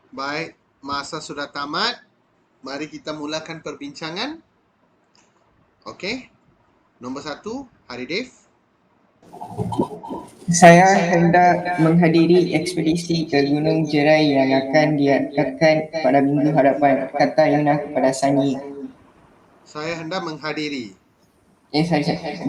Baik, masa sudah tamat. Mari kita mulakan perbincangan. Okey. Nombor 1, Hari Dev. Saya hendak menghadiri ekspedisi ke Gunung Jerai yang akan diadakan pada minggu hadapan, kata Yuna kepada Sanyi. Saya hendak menghadiri.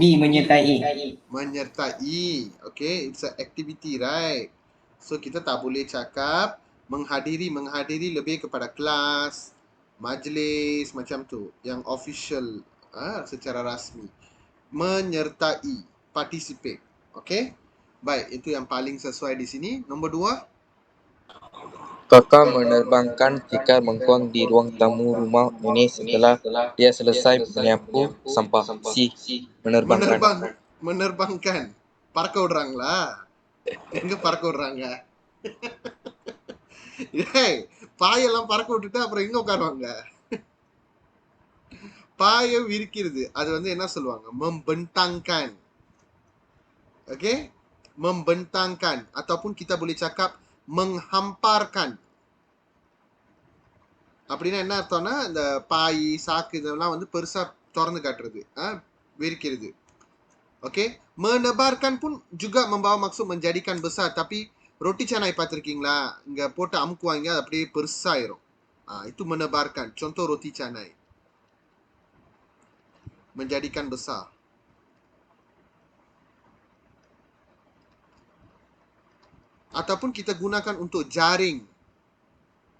B. Menyertai. Menyertai. Okey, it's a activity, right? So kita tak boleh cakap menghadiri. Menghadiri lebih kepada kelas, majlis macam tu, yang official, secara rasmi. Menyertai, participate. Okey? Baik, itu yang paling sesuai di sini. Nombor 2. Kakak menerbangkan tikar bengkong di ruang tamu rumah ini setelah dia selesai menyapu sampah. C. Menerbangkan. Menerbangkan. Parkau orang lah. எங்க பறக்க விடுறாங்க? ஏய், பாயெல்லாம் பறக்க விட்டுட்டு அப்புறம் எங்க உட்காருவாங்க? பாயை விரிக்கிறது. அது வந்து என்ன சொல்லுவாங்க? Membentangkan. Okey? Membentangkan. Ataupun kita boleh cakap menghamparkan. அப்படின்னா என்ன அர்த்தம்னா, இந்த பாய், சாக்கு இதெல்லாம் வந்து பெருசா திறந்து காட்டுறது. விரிக்கிறது. Okey? Menebarkan pun juga membawa maksud menjadikan besar. Tapi roti canai பார்த்திருக்கீங்களா? இங்க போட்டு அமுக்குவாங்க, அது அப்படியே பெருசாயிரும். Itu menebarkan. Contoh roti canai. Menjadikan besar. Ataupun kita gunakan untuk jaring.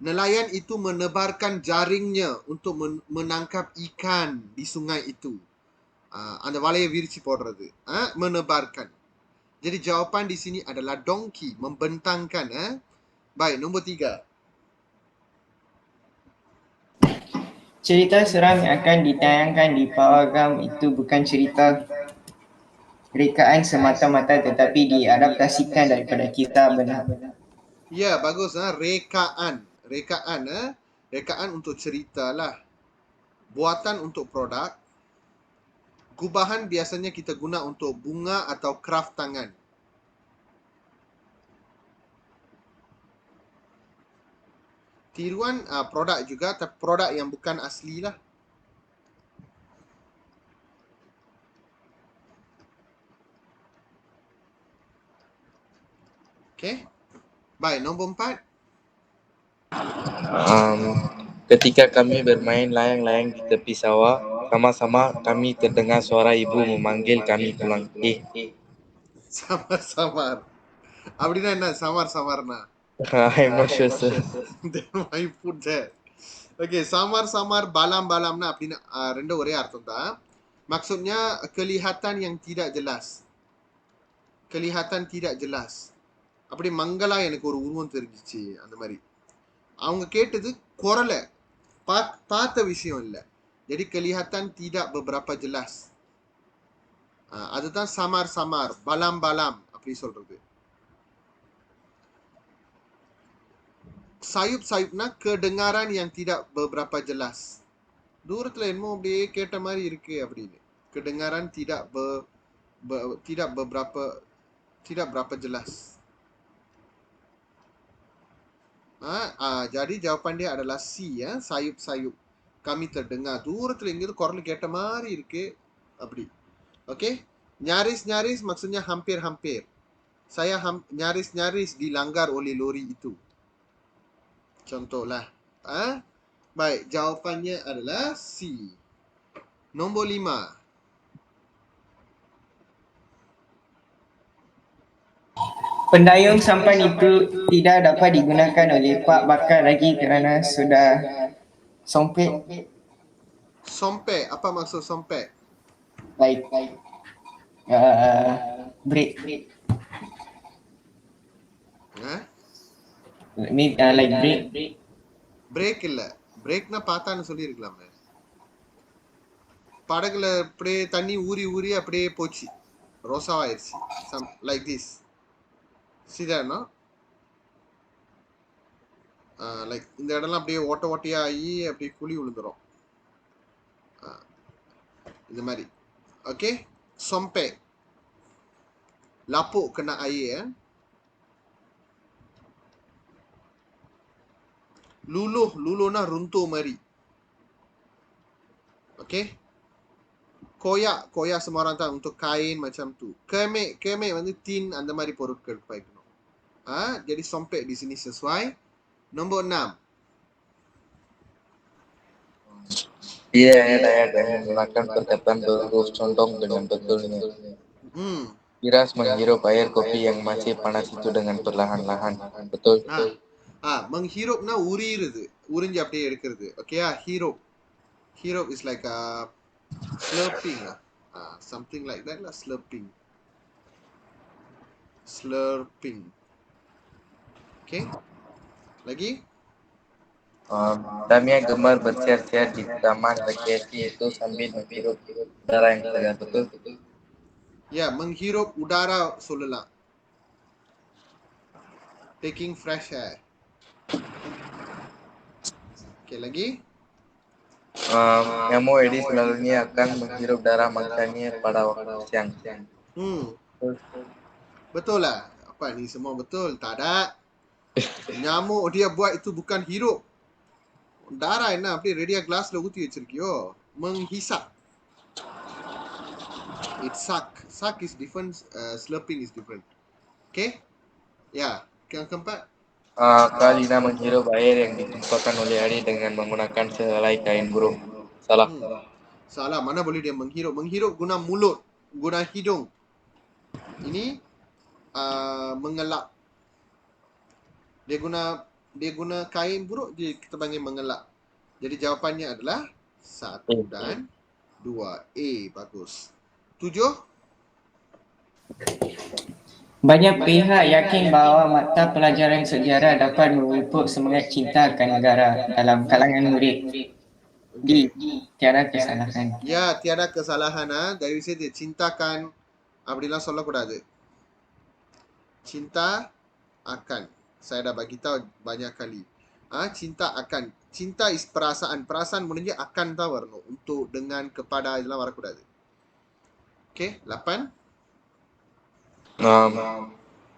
Nelayan itu menebarkan jaringnya untuk menangkap ikan di sungai itu. அந்த வலையை விரிச்சு போடுறது. Menebarkan. Jadi jawapan di sini adalah donkey, membentangkan. Baik, nombor 3. Cerita seram yang akan ditayangkan di pawagam itu bukan cerita rekaan semata-mata tetapi diadaptasikan daripada kisah benar. Ya, bagus. Rekaan. Rekaan. Rekaan untuk cerita lah. Buatan untuk produk. Gubahan biasanya kita guna untuk bunga atau kraft tangan. Tiruan produk juga, tapi produk yang bukan asli lah. Okey. Baik, nombor 4. Ketika kami bermain layang-layang di tepi sawah, sama-sama kami terdengar suara ibu memanggil kami pulang. Samar-samar. அப்படின்னா என்ன samar-samarna? I'm not sure, sir. Then why put that? Okay, samar-samar, balam-balamna அப்படின்னா ரெண்டும் ஒரே அர்த்தம் தான். Maksudnya kelihatan yang tidak jelas. Kelihatan tidak jelas. அப்படி மங்களா எனக்கு ஒரு உருவம் தெரிஞ்சிச்சு, அந்த மாதிரி. அவங்க கேட்டது குரலை, பார்த்த விஷயம் இல்லை. Jadi kelihatan tidak beberapa jelas. அதுதான் samar-samar, balam-balam அப்படி சொல்றது. Sayup-sayupனா kedengaran yang tidak beberapa jelas. தூரத்துல என்னமோ அப்படியே கேட்ட மாதிரி இருக்கு அப்படின்னு. Kedengaran tidak berapa jelas. Jadi jawapan dia adalah C, sayup-sayup. Kami terdengar தூரத்துல எங்கேயாவது குரல் கேட்ட மாதிரி இருக்கு அப்படி. Okey? Nyaris-nyaris maksudnya hampir-hampir. Saya nyaris-nyaris dilanggar oleh lori itu. Contohlah. Baik, jawapannya adalah C. Nombor 5. Pendayung sampan itu tidak dapat digunakan oleh Pak Bakar lagi kerana sudah sompet. Sompek. Apa maksud sompek? Like break. Like break. Break இல்லை. பிரேக்னா பார்த்தான்னு சொல்லியிருக்கலாமே. படகுல அப்படியே தண்ணி ஊறி ஊறி அப்படியே போச்சு, ரோசாவாயிருச்சு. Like this. சரிதானோ? லைக் இந்த இடம்லாம் அப்படியே ஓட்ட ஓட்டையா ஆகி அப்படியே குழி விழுந்துரும். இந்த மாதிரி. ஓகே, சொம்பே lapuk kena air. Luluh na runtuh mari. Okay. Koyak semua orang tahu untuk kain macam tu. Kemek வந்து tin அந்த மாதிரி பொருட்கள் பாய்க்கணும். Jadi sompek di sini sesuai. Nombor 6. Dia ayat-ayat yang menggunakan perkataan berhuruf condong dengan betulnya. Kiras menghirup air kopi yang masih panas itu dengan perlahan-lahan. Betul? Menghirup na உரியிறது. உறிஞ்சு அப்படியே எடுக்கிறது. Okay, hirup. Hirup is like slurping lah. Something like that lah, slurping. Slurping. Okay. Lagi? Damia gemar bersiar-siar di taman rekreasi itu sambil menghirup udara yang segar. Betul? Ya, menghirup udara சொல்லலாம். Taking fresh air. Okay, lagi? Nyamuk Aedes selalunya akan menghirup darah mangsanya pada waktu siang. Betul lah. Apa ni semua betul? Tak ada. Nyamuk dia buat itu bukan hirup. Darah என்ன அப்படியே ரெடியா கிளாஸ்ல ஊத்தி வச்சிருக்கியோ? Menghisap. It's suck. Suck is different. Slurping is different. Okay? Ya. Yang keempat. Kalina menghirup air yang ditumpahkan oleh Adi dengan menggunakan sehelai kain burung. Salah. Salah. Mana boleh dia menghirup? Menghirup guna mulut, guna hidung. Ini mengelak. Dia guna kain buruk, kita panggil mengelak. Jadi jawapannya adalah 1 dan 2. A. Bagus. 7. Banyak pihak yakin bahawa mata pelajaran sejarah dapat memupuk semangat cinta akan negara dalam kalangan murid. Okay. Tiada kesalahan. Ya, tiada kesalahan. Dari sini cintakan அப்படிலாம் சொல்லக்கூடாது. Cinta akan. Saya dah bagi tahu banyak kali. Cinta akan. Cinta is perasaan. Perasaan முடிஞ்சு akan தான் வரணும். Untuk, dengan, kepada இதெல்லாம் வரக்கூடாது. Okay, 8.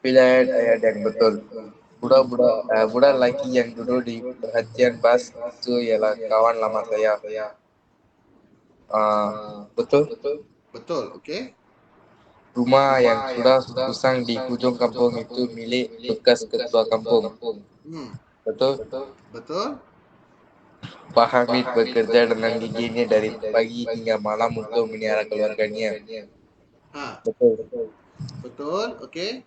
Pilih ayat yang betul. Budak lelaki yang duduk di perhatian bas itu ialah kawan lama saya. Betul? Betul, okay. Rumah yang sudah usang di hujung kampung itu milik bekas ketua kampung. Betul? Betul. Pak Hamid bekerja dengan giginya dari pagi hingga malam untuk melihara keluarganya. Betul. Betul, okay.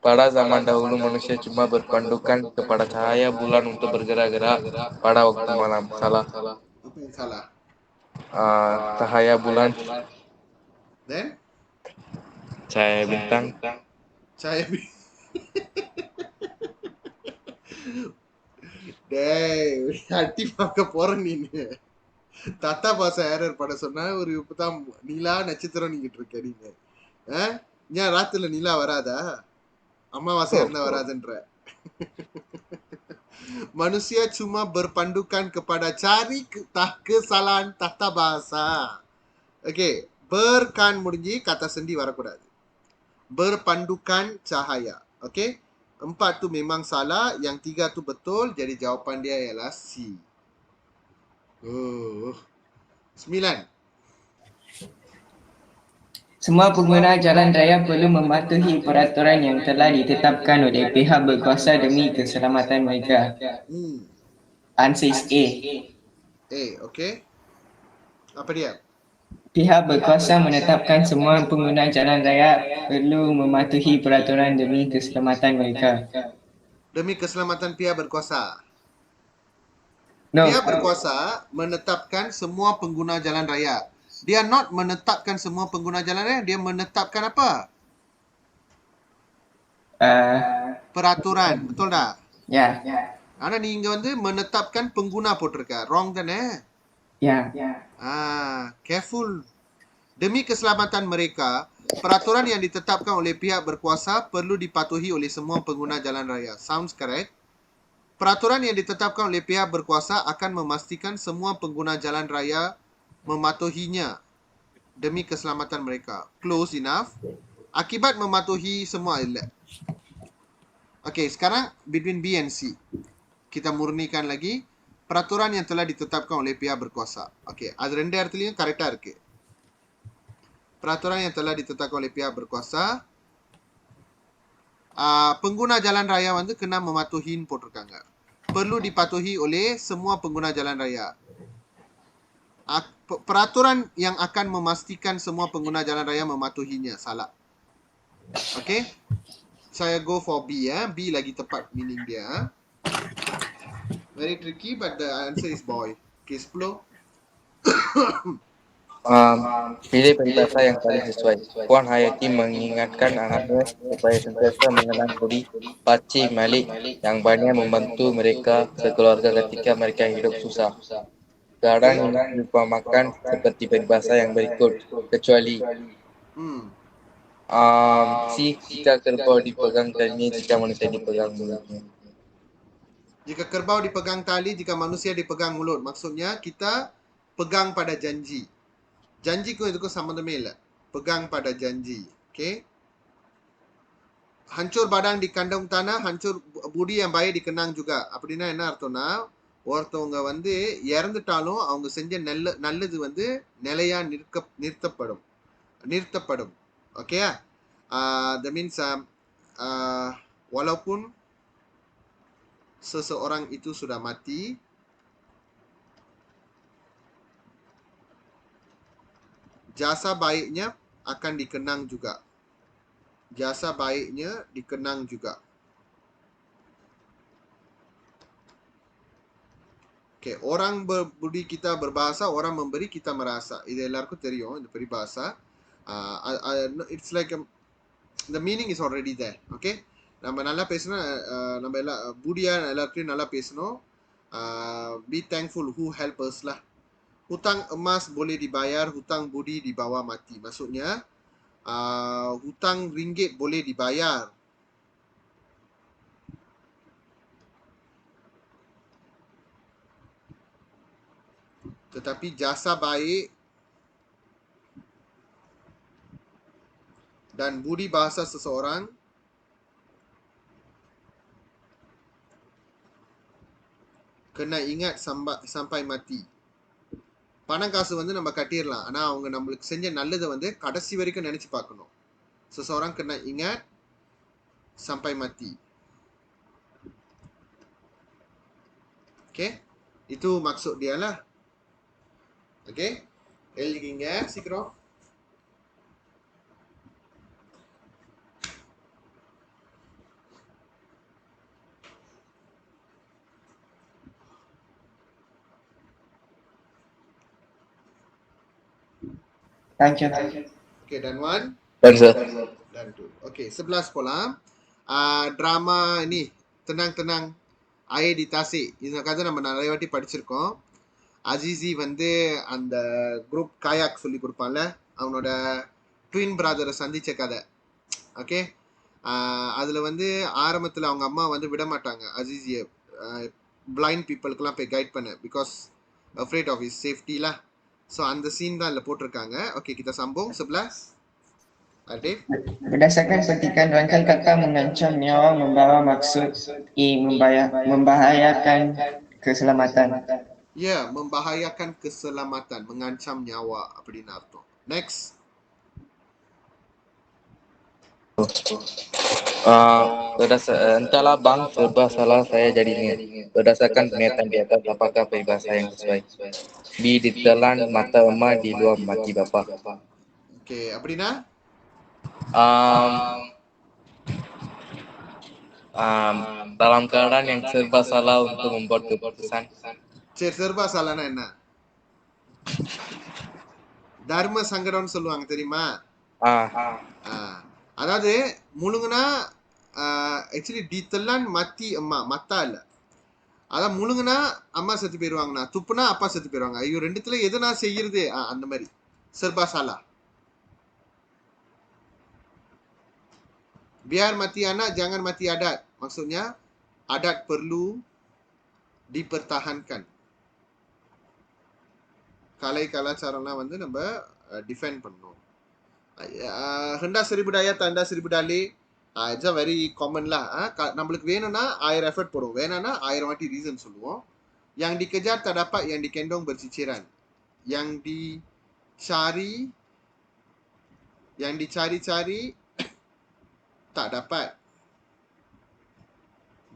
Pada zaman dahulu manusia cuma berpandukan kepada cahaya bulan untuk bergerak-gerak pada waktu malam. Salah. Apa yang salah? Cahaya bulan. Then? Cahaya bintang. Cahaya bintang. டேய் அட்டி பார்க்க போறேன் நீனு தாத்தா பாச ஏரர் பட சொன்னா ஒரு இப்பதான் நிலா நட்சத்திரம் நீங்கிட்டு இருக்க நீங்க ஏன் ராத்திரில நிலா வராதா அமாவாசை இருந்தா வராதுன்ற manusia cuma berpandukan kepada cari kesalahan tata bahasa. Okay, berkan முடிஞ்சு kata sendi வரக்கூடாது. Berpandukan cahaya. Okay, 4 tu memang salah, yang 3 tu betul, jadi jawapan dia ialah C. 9. Semua pengguna jalan raya perlu mematuhi peraturan yang telah ditetapkan oleh pihak berkuasa demi keselamatan mereka. Answer is A. A, okay. Apa dia? Pihak berkuasa menetapkan semua pengguna jalan raya perlu mematuhi peraturan demi keselamatan mereka. Demi keselamatan pihak berkuasa. No. Pihak berkuasa menetapkan semua pengguna jalan raya. Dia not menetapkan semua pengguna jalan raya, dia menetapkan apa? Peraturan, betul tak? Ya. ஆனா நீங்க வந்து menetapkan pengguna போட்டிருக்க. Wrong தானே? Ya. Careful. Demi keselamatan mereka, peraturan yang ditetapkan oleh pihak berkuasa perlu dipatuhi oleh semua pengguna jalan raya. Sounds correct? Peraturan yang ditetapkan oleh pihak berkuasa akan memastikan semua pengguna jalan raya mematuhinya demi keselamatan mereka. Close enough. Akibat mematuhi semua. Okay, sekarang between B and C. kita murnikan lagi peraturan yang telah ditetapkan oleh pihak berkuasa. Okey, அது ரெண்டு இடத்துலயும் கரெக்ட்டா இருக்கு. Peraturan yang telah ditetapkan oleh pihak berkuasa, pengguna jalan raya வந்து kena mematuhi போட்டிருக்காங்க. Perlu dipatuhi oleh semua pengguna jalan raya. Peraturan yang akan memastikan semua pengguna jalan raya mematuhinya. Salah. Okay. Saya go for B ya. B lagi tepat meaning dia. Very tricky but the answer is boy. Okay, 10. Pilih peribahasa yang paling sesuai. Puan Hayati mengingatkan anaknya supaya sentiasa mengenang budi Pakcik Malik yang banyak membantu mereka sekeluarga ketika mereka hidup susah. Sekarang ini diumpamakan seperti peribahasa yang berikut, kecuali si jika kerbau dipegang talinya, jika manusia dipegang mulutnya. Jika kerbau dipegang tali, jika manusia dipegang mulut. Maksudnya kita pegang pada janji. Janjiku இதுக்கு சம்பந்தமே இல்லை. Pegang pada janji. Okay. Hancur badan di kandung tanah, hancur budi yang baik dikenang juga. அப்படின்னா என்ன அர்த்தம்னா, ஒருத்தவங்க வந்து இறந்துட்டாலும் அவங்க செஞ்ச நல்லது வந்து நிலையா நிறுத்தப்படும். Okay? That means walaupun seseorang itu sudah mati, jasa baiknya akan dikenang juga. Jasa baiknya dikenang juga. Okay, orang berbudi kita berbahasa, orang memberi kita merasa. இது எல்லாருக்கும் தெரியும் இந்த peribahasa. It's like the meaning is already there. Okay, நம்ம நல்லா பேசணும், நம்ம எல்லாம் புடியா எல்லாருக்கும் நல்லா பேசணும். Be thankful who help us lah. Hutang emas boleh dibayar, hutang budi dibawa mati. Maksudnya hutang ringgit boleh dibayar, tetapi jasa baik dan budi bahasa seseorang kena ingat sampai mati. பணம் காசு வந்து நம்ம கட்டிடலாம், ஆனா அவங்க நம்மளுக்கு செஞ்ச நல்லதை வந்து கடைசி வரைக்கும் நினைச்சு பார்க்கணும். Seseorang kena ingat sampai mati. Okay, itu maksud dia lah. Okay, எழுதிக்கிங்க சீக்கிரம். Thank you. Okay, dan 1 Dan sir. dan 2. Okay, 11 போலாம். Drama ini tenang air di tasik. இந்த கதை நம்ம நிறைய வாட்டி படிச்சிருக்கோம். அஜிசி வந்து அந்த குரூப் காயாக் சொல்லி கொடுப்பான்ல, அவனோட ட்வின் பிரதரை சந்திச்ச கதை. ஓகே, அதில் வந்து ஆரம்பத்தில் அவங்க அம்மா வந்து விட மாட்டாங்க அஜிசியை பிளைண்ட் பீப்புளுக்கெல்லாம் போய் கைட் பண்ண, because afraid of his safety lah. So அந்த சீன் தான் இதில் போட்டிருக்காங்க. Okay, kita sambung 11. Adif. Berdasarkan petikan, rangkaian kata mengancam nyawa membawa maksud membahayakan keselamatan. Ya, membahayakan keselamatan, mengancam nyawa அப்படின்னு அர்த்தம். Next. Entahlah bang, serba salah saya jadinya. Berdasarkan pernyataan di atas, apakah peribahasa yang sesuai? Ditelan mata emak, di luar mati bapa. Okay, அப்படின்னா dalam keadaan yang serba salah untuk membuat keputusan. சரி, serba salahனா என்ன? தர்ம சங்கடம்னு சொல்லுவாங்க தெரியுமா? அதாவது முழுங்குனா ஆக்சுவலி ditelan mati emak, மத்தா இல்ல. அதான் முழுங்குனா அம்மா செத்து போயிடுவாங்கண்ணா, துப்புனா அப்பா செத்து போயிடுவாங்க. ஐயோ, ரெண்டுத்துல எது நான் செய்யறது? அந்த மாதிரி serba salah. Biar mati anak, jangan mati adat. Maksudnya adat perlu dipertahankan. கலை கலாச்சாரம்லாம் வந்து நம்ம டிஃபெண்ட் பண்ணணும். Hendak seribu daya, tanda seribu dalih. It's a very common lah. நம்மளுக்கு வேணும்னா 1000 எஃபர்ட் போடுவோம், வேணாம்னா 1000 வாட்டி ரீசன் சொல்லுவோம். Yang dikejar tak dapat, yang dikendong berciciran. Yang dicari-cari tak dapat.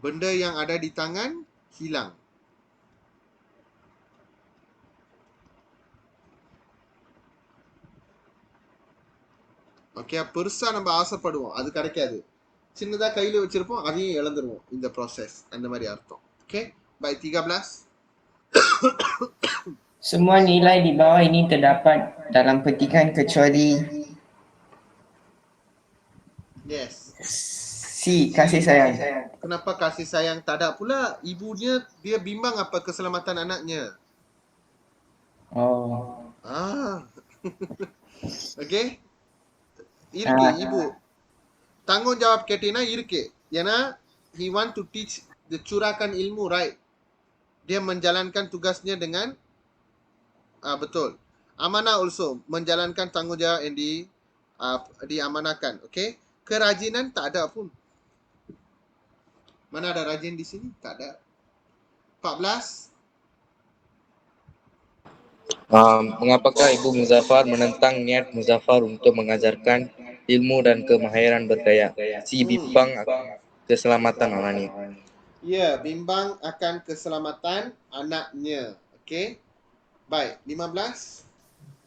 Benda yang ada di tangan hilang. Okay, பெருசா நம்ம ஆசைப்படுவோம், அது கிடைக்காது. சின்னதா கையில வச்சிருப்போம், அதையும் இழந்துருவோம். இந்த ப்ராசஸ் அந்த மாதிரி அர்த்தம். Okay, by 13. Semua nilai di bawah ini terdapat dalam petikan kecuali Yes. C. Kasih sayang. Kenapa kasih sayang tak ada pula? Ibunya dia bimbang apa keselamatan anaknya. Oh. Okay. இருக்கு இபு tanggungjawab கேட்டீங்கன்னா இருக்கு. ஏன்னா he want to teach the curahkan ilmu, right? Dia menjalankan tugasnya dengan betul. Amanah also menjalankan tanggungjawab yang diamanahkan. Okay. Kerajinan tak ada pun. Mana ada rajin di sini? Tak ada. 14. Mengapakah Ibu Muzaffar menentang niat Muzaffar untuk mengajarkan ilmu dan kemahiran berdaya? Si bimbang keselamatan anaknya. Ya, bimbang akan keselamatan anaknya. Okey. Baik, 15.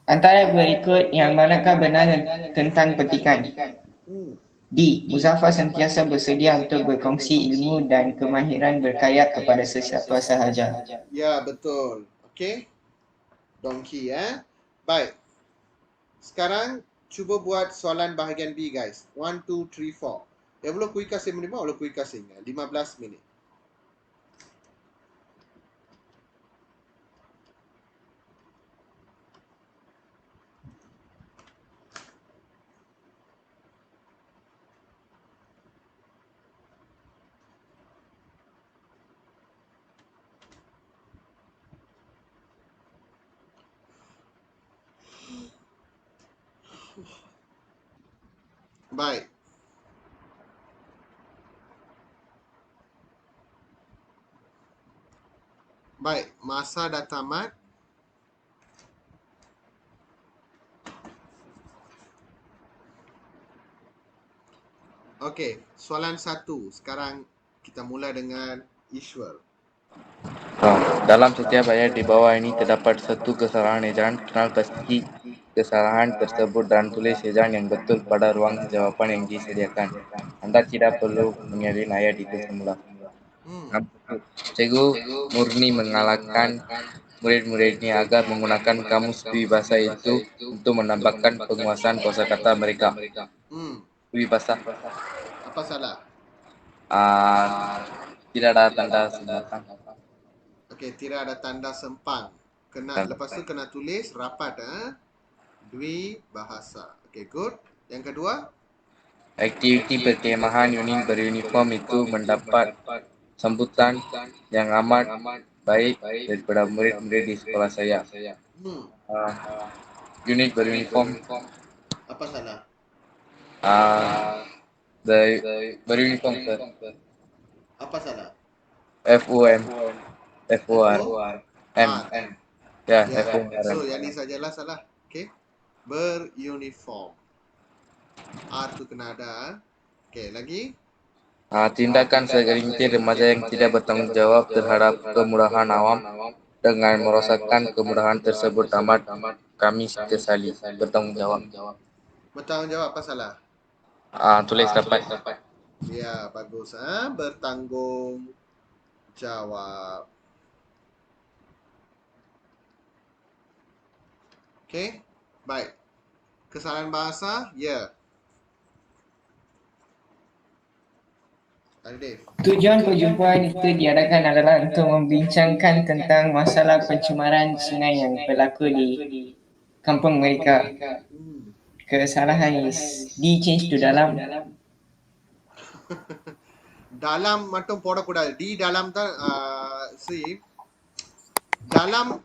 Antara berikut yang manakah benar tentang petikan? D. Muzaffar sentiasa bersedia untuk berkongsi ilmu dan kemahiran berkayat kepada sesiapa sahaja. Ya, betul. Okey. Donkey Baik. Sekarang cuba buat soalan bahagian B, guys. 1, 2, 3, 4. எவ்வளவு குயிக்கா செய்ய முடியுமோ அவ்வளவு குயிக்கா செய்யுங்க. 15 minit. Baik. Baik, masa dah tamat. Okey, soalan 1. Sekarang kita mula dengan Ishwar. Dalam setiap ayat di bawah ini terdapat satu kesalahan ejaan. Kenal pasti kesalahan tersebut dan tulis ejaan yang betul pada ruang jawaban yang disediakan. Anda tidak perlu mengirim ayat itu semula. Cikgu murni mengalahkan murid-muridnya agar menggunakan kamus peribahasa itu untuk menambahkan penguasaan kosakata mereka. Peribahasa. Apa salah? Tidak ada tanda sempang. Okey, tidak ada tanda sempang. Lepas tu kena tulis rapat Dwi bahasa. Okey, good. Yang kedua? Aktiviti perkemahan unit beruniform itu mendapat sambutan yang amat baik daripada murid-murid di sekolah saya. Unit beruniform. Apa salah? Beruniform, sir. Apa salah? FOM. FOR. M. Ya, FOR. So, yang ni sajalah salah. Okey. Beruniform. R tu kena ada. Okey, lagi? Tindakan segelintir remaja yang tidak bertanggung jawab terhadap kemudahan awam dengan merosakkan kemudahan tersebut amat kami kesali. Bertanggung jawab. Bertanggung jawab apa salah? Tulis dapat. Ya, bagus. Bertanggung jawab. Okey. Baik. Kesalahan bahasa? Ya. Alif. Tujuan perjumpaan itu diadakan adalah untuk membincangkan tentang masalah pencemaran sungai yang berlaku di kampung mereka. Kesalahan is D change to dalam. Dalam மட்டும் போடக்கூடாது. di dalam தான் see. Dalam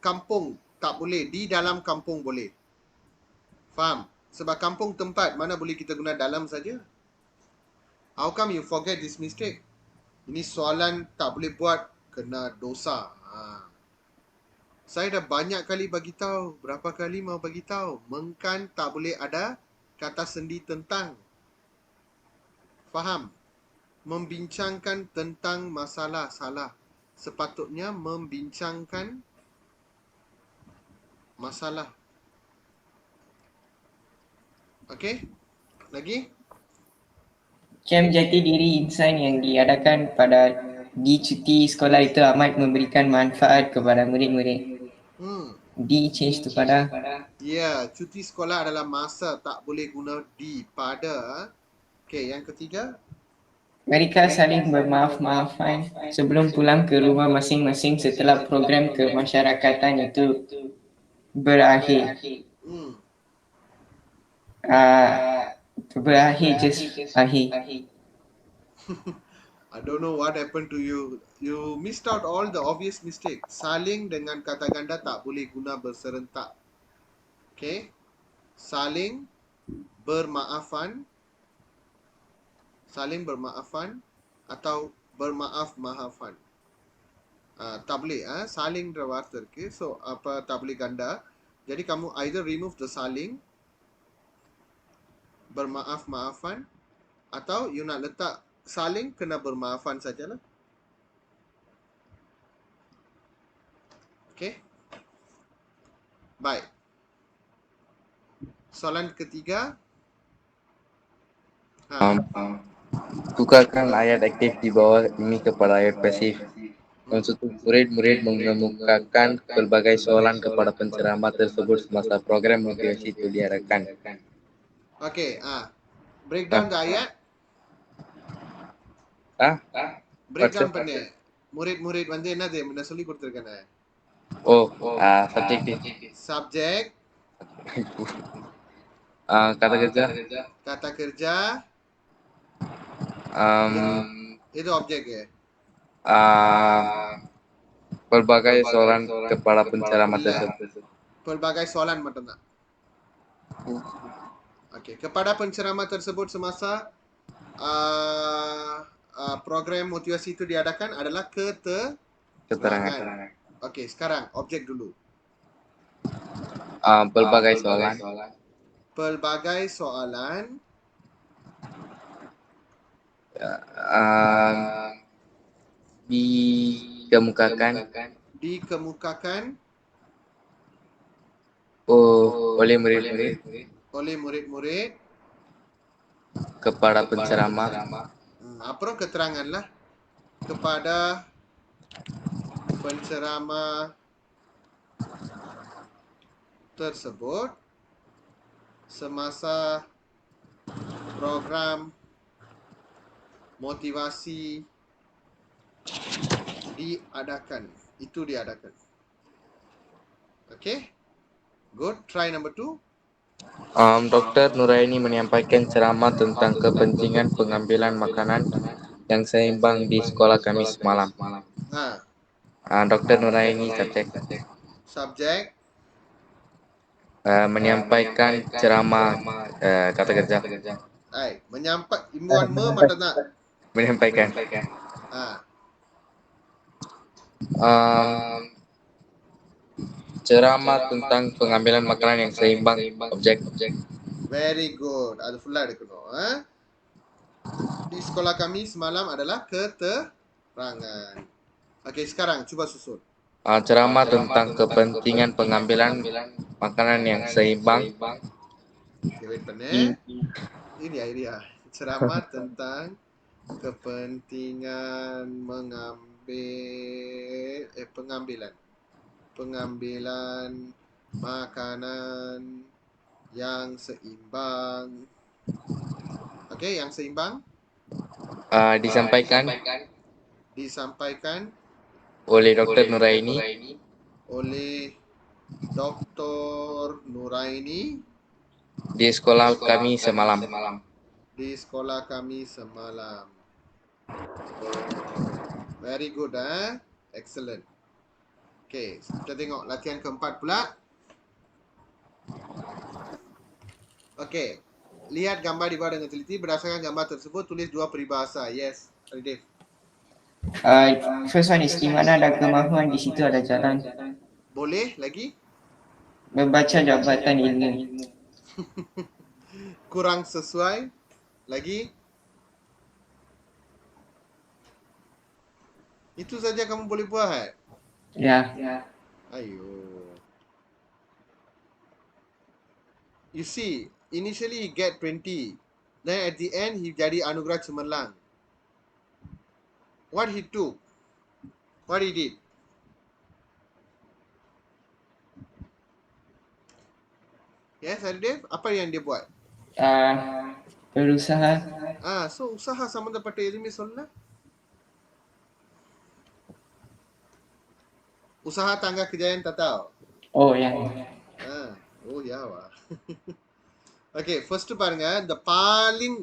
kampung tak boleh. Di dalam kampung boleh. Faham? Sebab kampung tempat, mana boleh kita guna dalam saja. How come you forget this mistake? Ini soalan tak boleh buat, kena dosa. Saya dah banyak kali bagi tahu. Berapa kali mau bagi tahu? Mengkan tak boleh ada kata sendi tentang. Faham? Membincangkan tentang masalah. Salah. Sepatutnya membincangkan masalah. Okey? Lagi? Kem jati diri insan yang diadakan pada di cuti sekolah itu amat memberikan manfaat kepada murid-murid. Di change tu pada. Ya, cuti sekolah adalah masa, tak boleh guna di pada. Okey, yang ketiga? Mereka saling bermaaf-maafan sebelum pulang ke rumah masing-masing setelah program kemasyarakatan itu berakhir. Berakhir just akhir. I don't know what happened to you. You missed out all the obvious mistakes. Saling dengan kata ganda tak boleh guna berserentak. Okay? Saling bermaafan. Saling bermaafan atau bermaaf-maafan. Tak boleh. Saling berwarta iருக்கு. So, apa tak boleh ganda. Jadi, kamu either remove the saling. Bermaaf-maafan. Atau you nak letak saling kena bermaafan sajalah. Okay? Baik. Soalan ketiga. Bukakan ayat aktif di bawah ini kepada ayat pasif. Untuk murid-murid mengemukakan berbagai soalan kepada penceramah tersebut semasa program motivasi itu diadakan. Okay. Breakdown the ayat. Breakdown பண்ணு. முரிட் வந்து என்னது முன்ன சொல்லி கொடுத்திருக்கேனே. Subject. Kata kerja. Kata kerja. Itu objek ya. Berbagai soalan kepada penceramah tersebut. Pelbagai soalan மட்டும்தான். Okay. Kepada penceramah tersebut semasa program motivasi itu diadakan adalah keterangan. Okay, sekarang objek dulu. Pelbagai soalan. Pelbagai soalan. Dikemukakan oleh murid-murid kepada penceramah. Apuram keterangan lah kepada penceramah tersebut semasa program motivasi diadakan. Itu diadakan. Okay? Good. Try number 2. Dr. Nuraini menyampaikan ceramah tentang kepentingan pengambilan makanan yang seimbang di sekolah kami semalam. Dr. Nuraini Subjek. Menyampaikan ceramah kata kerja. Imbuan மட்டும்தான். Menyampaikan. Ceramah tentang pengambilan makanan yang seimbang. Objek. Very good. Ada full எடுக்கணும். Di sekolah kami semalam adalah keterangan. Okey, sekarang cuba susun. Ceramah tentang kepentingan pengambilan makanan yang seimbang. Okay, wait பண்ணு. Ini idea. Ceramah tentang kepentingan pengambilan makanan yang seimbang. Okey, yang seimbang Disampaikan oleh Dr. Nuraini di sekolah kami semalam. Very good, excellent. Okay, kita tengok latihan keempat pula. Okay, Lihat gambar di bawah dengan teliti. Berdasarkan gambar tersebut, tulis dua peribahasa. Yes, Arif. First one is di mana ada kemahuan, di situ ada jalan. Boleh lagi? Membaca jabatan ilmu. Kurang sesuai. Lagi? Itu saja kamu boleh buat. Ya. Ayo. You see, initially he get 20. Then at the end, he jadi anugerah cemerlang. What he took? What he did? Yes, Arif, apa yang dia buat? Berusaha. So usaha சம்பந்தப்பட்ட எதுவுமே சொல்ல. Usaha tangga kejayaan tak tahu. Oh ya. Oh ya wah. Okay, first பாருங்க, இந்த paling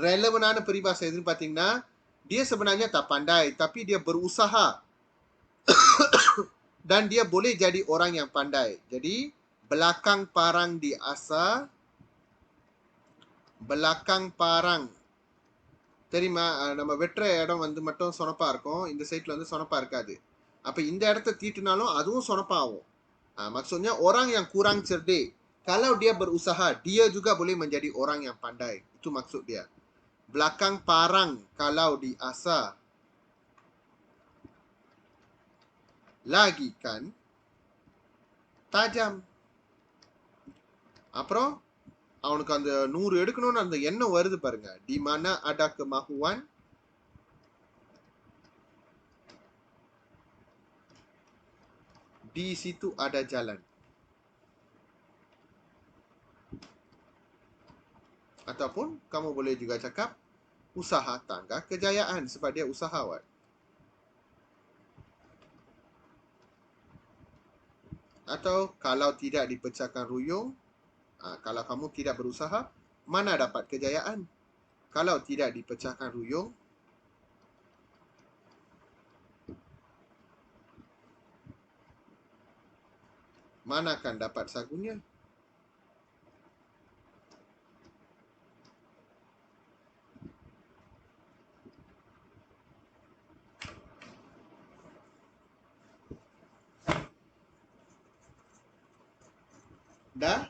relevantaன peribahasa எதுன்னு பாத்தீங்கன்னா, dia sebenarnya tak pandai, tapi dia berusaha dan dia boleh jadi orang yang pandai. Jadi belakang parang diasah, belakang parang தெரியுமா, நம்ம வெட்டுற இடம் வந்து மட்டும் சொனப்பா இருக்கும், இந்த சைட்ல வந்து சொனப்பா இருக்காது. அப்ப இந்த இடத்த தீட்டுனாலும் அதுவும் சொனப்பா ஆகும். Maksudnya orang yang kurang cerdik, kalau dia berusaha, dia juga boleh menjadi orang yang pandai. Itu maksud dia. Belakang parang kalau diasah, lagi kan tajam. அப்புறம் அவனுக்கு அந்த 100 எடுக்கணும்னு அந்த எண்ணம் வருது பாருங்க. Di mana ada kemahuan, di situ ada jalan. Ataupun kamu boleh juga cakap usaha tangga kejayaan sebab dia usahawan. Atau kalau tidak dipecahkan ruyung, kalau kamu tidak berusaha, mana dapat kejayaan? Kalau tidak dipecahkan ruyung, mana akan dapat sagunya? Dah?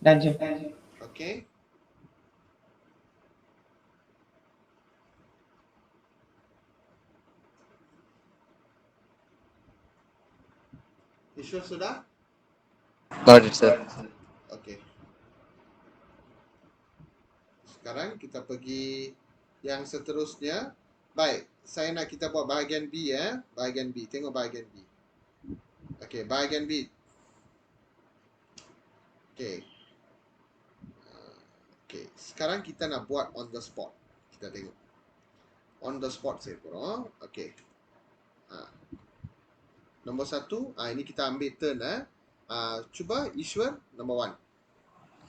Dan je. Okay. Ishwar sudah? Got it, sir. Okay. Sekarang kita pergi yang seterusnya. Baik, saya nak kita buat bahagian B ya. Bahagian B, tengok bahagian B. Okay, bahagian B. Okay. Okay, sekarang kita nak buat on the spot. Kita tengok. On the spot saya pun. Okay. Nombor 1, ini kita ambil turn. Cuba Ishwar, number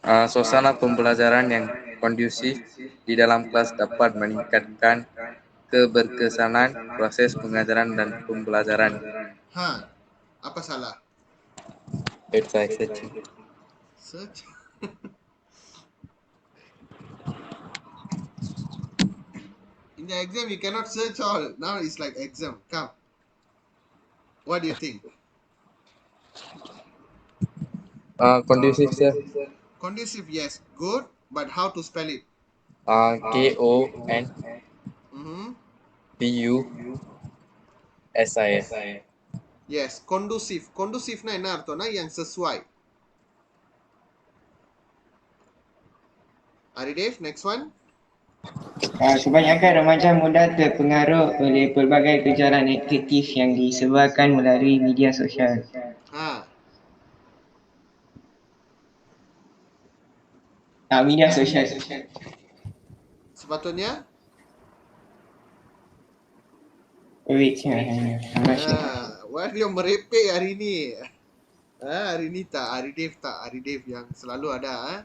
1. Suasana pembelajaran yang kondusif di dalam kelas dapat meningkatkan keberkesanan proses pengajaran dan pembelajaran. Apa salah? It's like searching. Search. In the exam, you cannot search all. Now it's like exam. Come. What do you think? Kondusif, sir. Conducive, yes. Good. But how to spell it? KONDUSIF. Yes, conducive. Conducive na என்ன அர்த்தம்னா yang sesuai. Aridev, next one. Kebanyakan remaja muda terpengaruh oleh pelbagai kejaran negatif yang disebarkan melalui media sosial. Media sosial. Sepatutnya? Wait, Wah, dia merepek hari ni. Hari ni tak, Aridev yang selalu ada.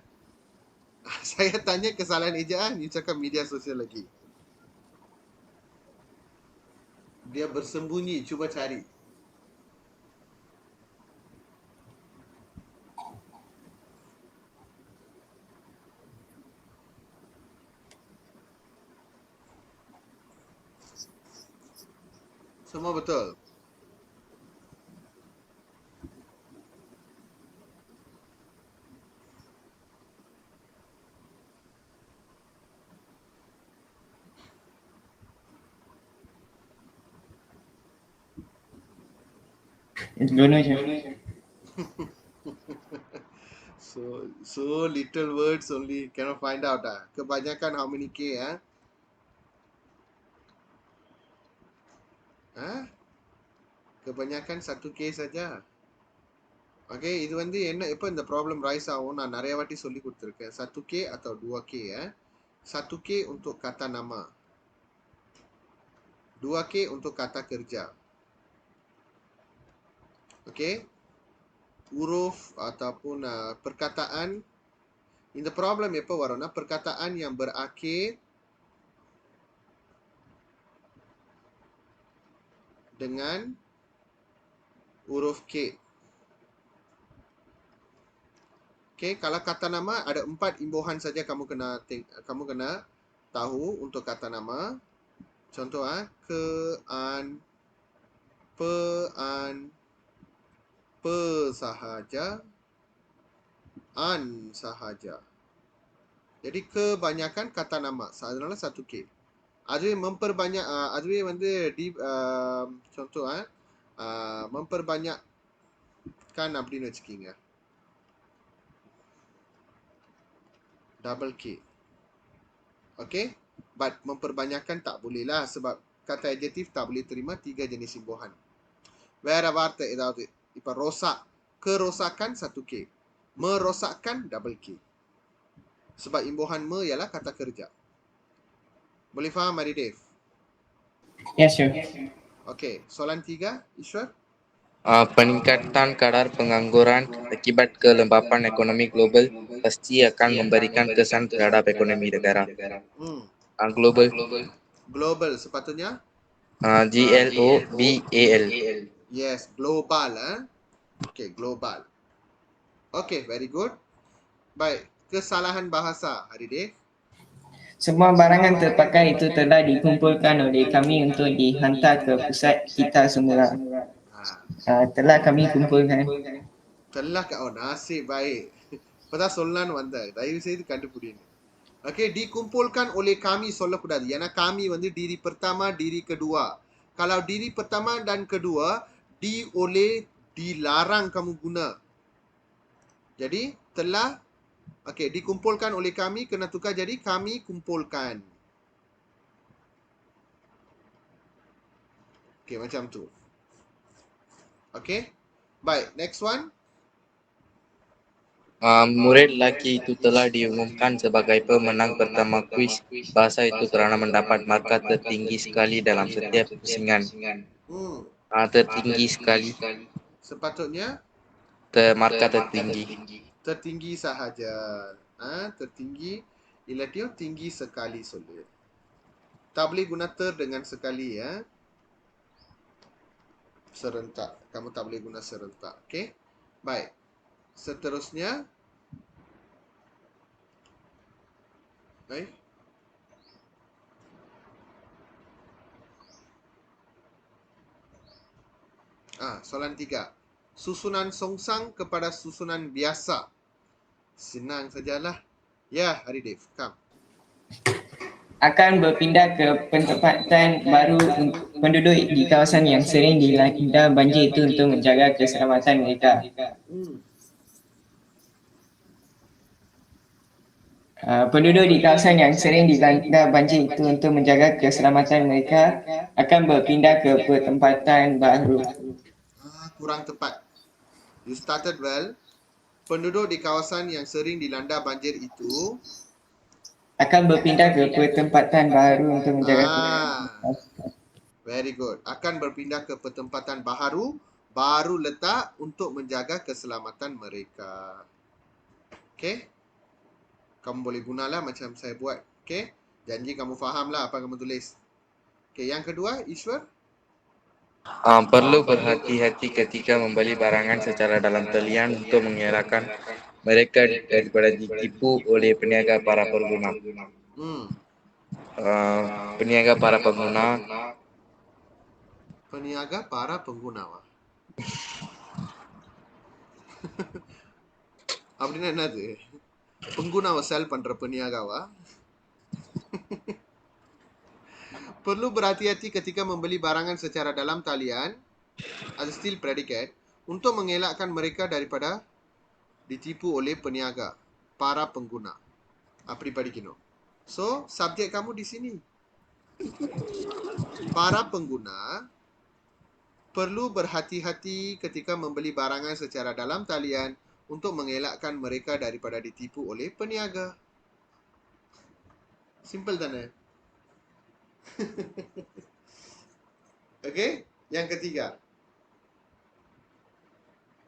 Saya tanya kesalahan ejaan, you cakap media sosial lagi. Dia bersembunyi, cuba cari. Semua betul. Don't know je. So little words only cannot find out Kebanyakan how many K Kebanyakan 1K saja. Okay, இது வந்து என்ன எப்போ இந்த problem rice ஆகும் நான் நிறைய வாட்டி சொல்லி கொடுத்துருக்கேன். 1K atau 2K 1K untuk kata nama, 2K untuk kata kerja. Okay, huruf ataupun perkataan. இந்த ப்ராப்ளம் எப்போ வரும்னா perkataan yang berakhir dengan huruf K. Okay, kalau kata nama ada 4 imbuhan saja kamu kena tahu untuk kata nama. Contoh ke, an, pe, an, pe sahaja, an sahaja. Jadi kebanyakan kata nama adalah 1K. அதுவே memperbanyak அதுவே வந்து contoh memperbanyakkan அப்படின்னு வச்சுக்கீங்க. Double K. Okay? But memperbanyakkan tak boleh lah sebab kata adjektif tak boleh terima 3 jenis imbuhan. வேற வார்த்தை ஏதாவது இப்ப rosak, kerosakan 1K, merosakkan double K. Sebab imbuhan me ialah kata kerja. Boleh faham Hari Dev? Yes, sure. Okay, soalan 3, Ishwar. Peningkatan kadar pengangguran akibat kelembapan ekonomi global pasti akan memberikan kesan terhadap ekonomi negara. Global. Global sepatutnya GLOBAL. Yes, global Okay, global. Okay, very good. Baik, kesalahan bahasa Hari Dev. Semua barangan terpakai itu telah dikumpulkan oleh kami untuk dihantar ke pusat kita semula. Telah kami kumpulkan. Telah nasib baik. இப்பதான் சொல்லலான்னு வந்தேன், தயவு செய்து கண்டுபிடிங்க. Okay, dikumpulkan oleh kami சொல்லக்கூடாது. ஏன்னா kami வந்து diri pertama, diri kedua. Kalau diri pertama dan kedua, di oleh dilarang kamu guna. Jadi telah okay, dikumpulkan oleh kami kena tukar jadi kami kumpulkan. Okay, macam tu. Okay. Baik, next one. Murid laki itu telah diumumkan sebagai pemenang pertama kuis bahasa itu kerana mendapat markah tertinggi sekali dalam setiap pusingan. Tertinggi sekali. Sepatutnya Markah tertinggi. Tertinggi sahaja. Tertinggi. Ilatio tinggi sekali soleh. Tak boleh guna ter dengan sekali serentak. Kamu tak boleh guna serentak. Okay. Baik. Seterusnya. Baik. Soalan 3. Susunan songsang kepada susunan biasa. Senang sajalah. Ya, Hari Dev. Come. Akan berpindah ke tempatan baru penduduk di kawasan yang sering dilanda banjir itu untuk menjaga keselamatan mereka. Penduduk di kawasan yang sering dilanda banjir itu untuk menjaga keselamatan mereka akan berpindah ke tempatan baru. Kurang tepat. You started well. Penduduk di kawasan yang sering dilanda banjir itu akan berpindah ke pertempatan baru untuk menjaga Very good. Akan berpindah ke pertempatan baru letak untuk menjaga keselamatan mereka. Okay? Kamu boleh gunalah macam saya buat. Okay? Janji kamu fahamlah apa kamu tulis. Okay, yang kedua, Ishwar. Perlu berhati-hati ketika membeli barangan secara dalam talian untuk mengelakkan mereka daripada ditipu oleh peniaga para pengguna. Peniaga para pengguna Peniaga para pengguna. அப்படின்னா என்னது? pengguna sell பண்ற peniagawa. Perlu berhati-hati ketika membeli barangan secara dalam talian, ada still predicate, untuk mengelakkan mereka daripada ditipu oleh peniaga, para pengguna. Apri படிக்கணும். So, subjek kamu di sini. Para pengguna perlu berhati-hati ketika membeli barangan secara dalam talian untuk mengelakkan mereka daripada ditipu oleh peniaga. Simple தானே? Okay, yang ketiga.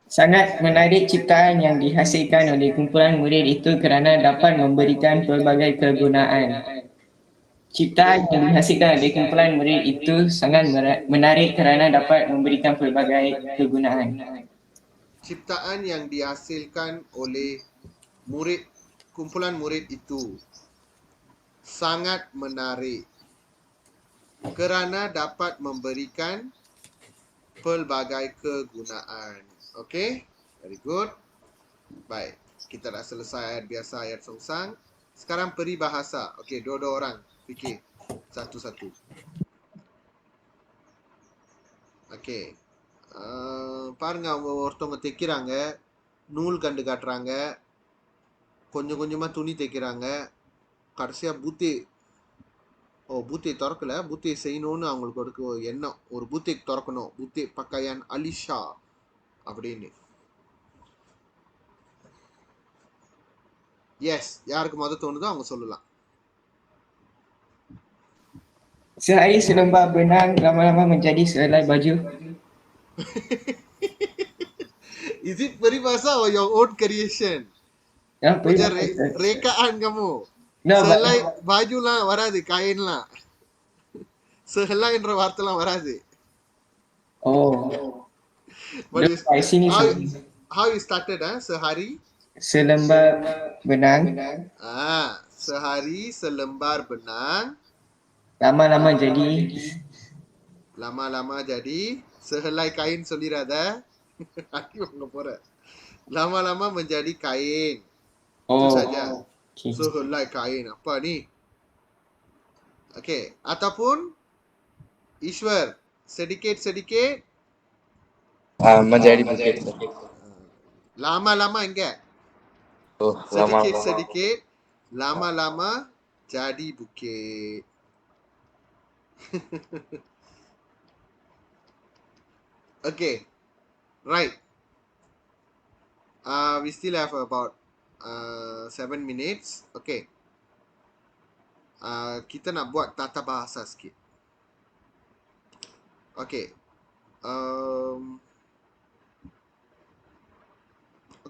Sangat menarik ciptaan yang dihasilkan oleh kumpulan murid itu kerana dapat memberikan pelbagai kegunaan. Ciptaan yang dihasilkan oleh kumpulan murid itu sangat menarik kerana dapat memberikan pelbagai kegunaan. Ciptaan yang dihasilkan oleh kumpulan murid itu sangat menarik kerana dapat memberikan pelbagai kegunaan. Okay, very good. Baik, kita dah selesai ayat biasa, ayat songsang. Sekarang peribahasa. Okay, dua-dua orang fikir satu-satu. Okay. பாருங்க அவங்க ஒருத்தவங்க தைக்கிறாங்க, நூல் கண்டு காட்டுறாங்க, கொஞ்சம் கொஞ்சமா துணி தைக்கிறாங்க, கடைசியா பூத்தி திறக்கல, பூத்தி செய்யணும்னு அவங்களுக்கு ஒரு எண்ணம், ஒரு பூத்தி திறக்கணும், பூத்தி பக்கையான் அலிஷா அப்படின்னு. எஸ், யாருக்கு முதல் தோணுதோ அவங்க சொல்லலாம். Sehari selembar benang lama-lama menjadi sehelai baju. Is it peribahasa or your own creation? Macam rekaan kamu. Sehelai bajuலாம் வராது, காயின்லாம். Sehelai என்ற வார்த்தைலாம் வராது. Oh. How you started, sehari? Selembar benang. Sehari selembar benang. Lama-lama jadi sehelai kain சொல்லிராத. Aku வாங்க போறேன். Lama-lama menjadi kain. Itu saja. Sehelai kain. Apa ni? Okay. Ataupun Ishwar, sedikit-sedikit menjadi bukit. Lama-lama enggak? Sedikit-sedikit lama-lama jadi bukit. Okay, right. We still have about 7 minutes. Okay. Kita nak buat tata bahasa sikit. Okay.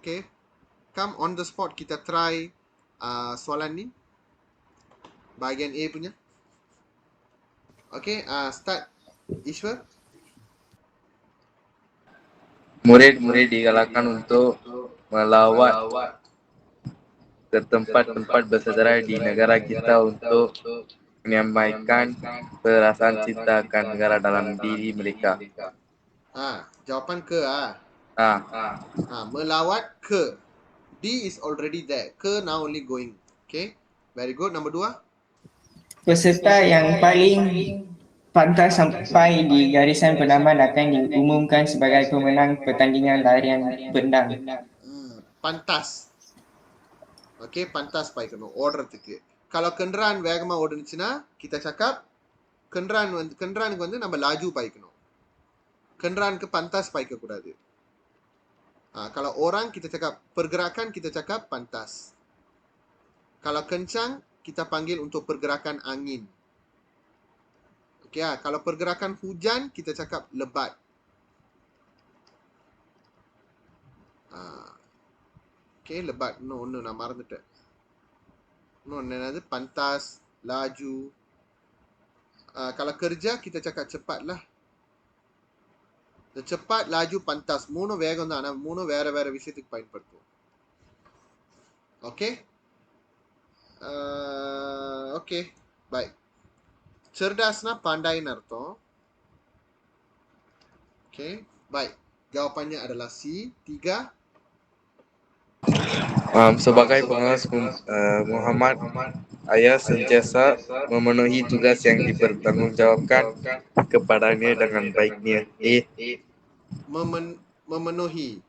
Okay. Come on the spot, kita try soalan ni. Bahagian A punya. Okay, start. Ishwar. Murid-murid digalakkan untuk melawat ke tempat-tempat bersejarah di negara kita untuk menyampaikan perasaan cinta akan negara dalam diri mereka. Jawapan ke. Melawat ke. D is already there. Ke now only going. Okay, very good. Nombor 2. Peserta yang paling pantas sampai di garisan penaman akan diumumkan sebagai pemenang pertandingan larian bendang. Pantas. Okay, pantas paikano ஓடுறதுக்கு. Kalau kenderaan வேகமா ஓடுனுச்சுனா kita cakap kenderaanக்கு வந்து நம்ம laju paikano. Kenderaanக்கு pantas paika கூடாது. Kalau orang kita cakap pergerakan, kita cakap pantas. Kalau kencang kita panggil untuk pergerakan angin. Okay, kalau pergerakan hujan kita cakap lebat. Okay, lebat. No, நான் மறந்துட்டேன். என்னது pantas, laju. Kalau kerja kita cakap cepat lah. Cepat, laju, pantas. மூணு வேகம் தான். ஆனால் மூணு வேற வேற விஷயத்துக்கு பயன்படுத்துவோம். Okay. Okay, baik. Cerdasna pandaiன்னு அர்த்தம். Okay, baik. Jawapannya adalah C. 3. Sebagai pengawas Muhammad, ayah sentiasa memenuhi tugas yang dipertanggungjawabkan kepadanya dengan baiknya. Memenuhi.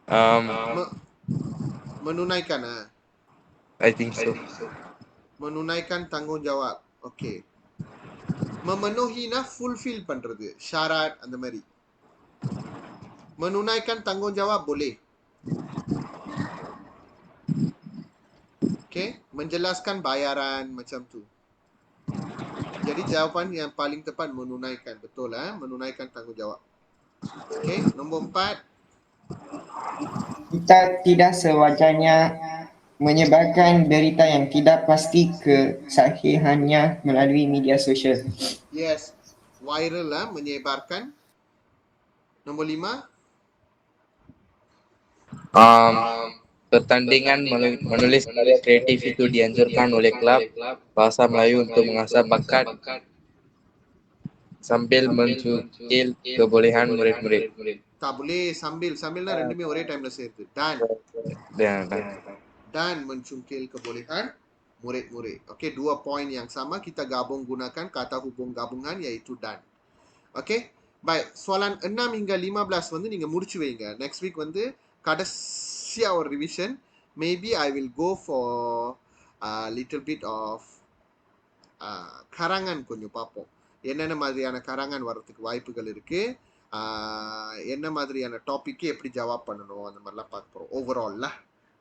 Um, Menunaikan. I think so. Menunaikan tanggungjawab. Okay. Memenuhiனா fulfill பண்றது. Syarat அந்த மாதிரி. Menunaikan tanggungjawab boleh. Okay. Menjelaskan bayaran macam tu. Jadi jawapan yang paling tepat menunaikan. Betul menunaikan tanggungjawab. Okay. Nombor 4. Kita tidak sewajarnya menyebarkan berita yang tidak pasti kesahihannya melalui media sosial. Yes. Viral menyebarkan. Nombor 5. Pertandingan menulis karya kreatif itu dianjurkan oleh klub Bahasa Melayu untuk mengasah bakat sambil mencukil kebolehan murid-murid. Tak boleh sambil. Sambilனா ரெண்டுமே ஒரே டைம்ல சேர்த்து. Dan mencungkil kebolehan murid-murid. Okey, 2 poin yang sama kita gabung gunakan kata hubung gabungan iaitu dan. Okey. Baik, soalan 6 hingga 15 வந்து நீங்க முடிச்சு வைங்க. Next week வந்து கடைசியா ஒரு revision. Maybe I will go for a little bit of karangan கொஞ்சம் பார்ப்போம். என்னென்ன மாதிரியான கரங்கன் வரதுக்கு வாய்ப்புகள் இருக்கு. என்ன மாதிரியான டாபிக் எப்படி ஜவாப் பண்ணணும் அந்த மாதிரிலாம் பார்க்க போறோம் overall lah.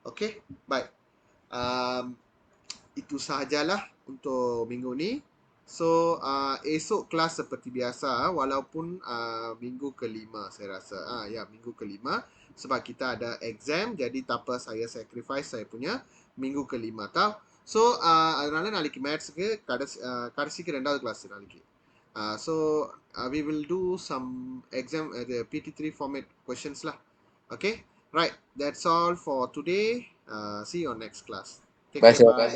Okay, baik. Itu sahajalah untuk minggu ni. So esok kelas seperti biasa walaupun minggu kelima saya rasa. Ya, minggu kelima sebab kita ada exam jadi tak apa saya sacrifice saya punya minggu kelima tau. So அதனால நாளைக்கு மேத்ஸ்க்கு கடைசிக்கு ரெண்டாவது கிளாஸ் நாளைக்கு. So we will do some exam the PT3 format questions lah. Okay, right, that's all for today. See you on next class. Take care, bye.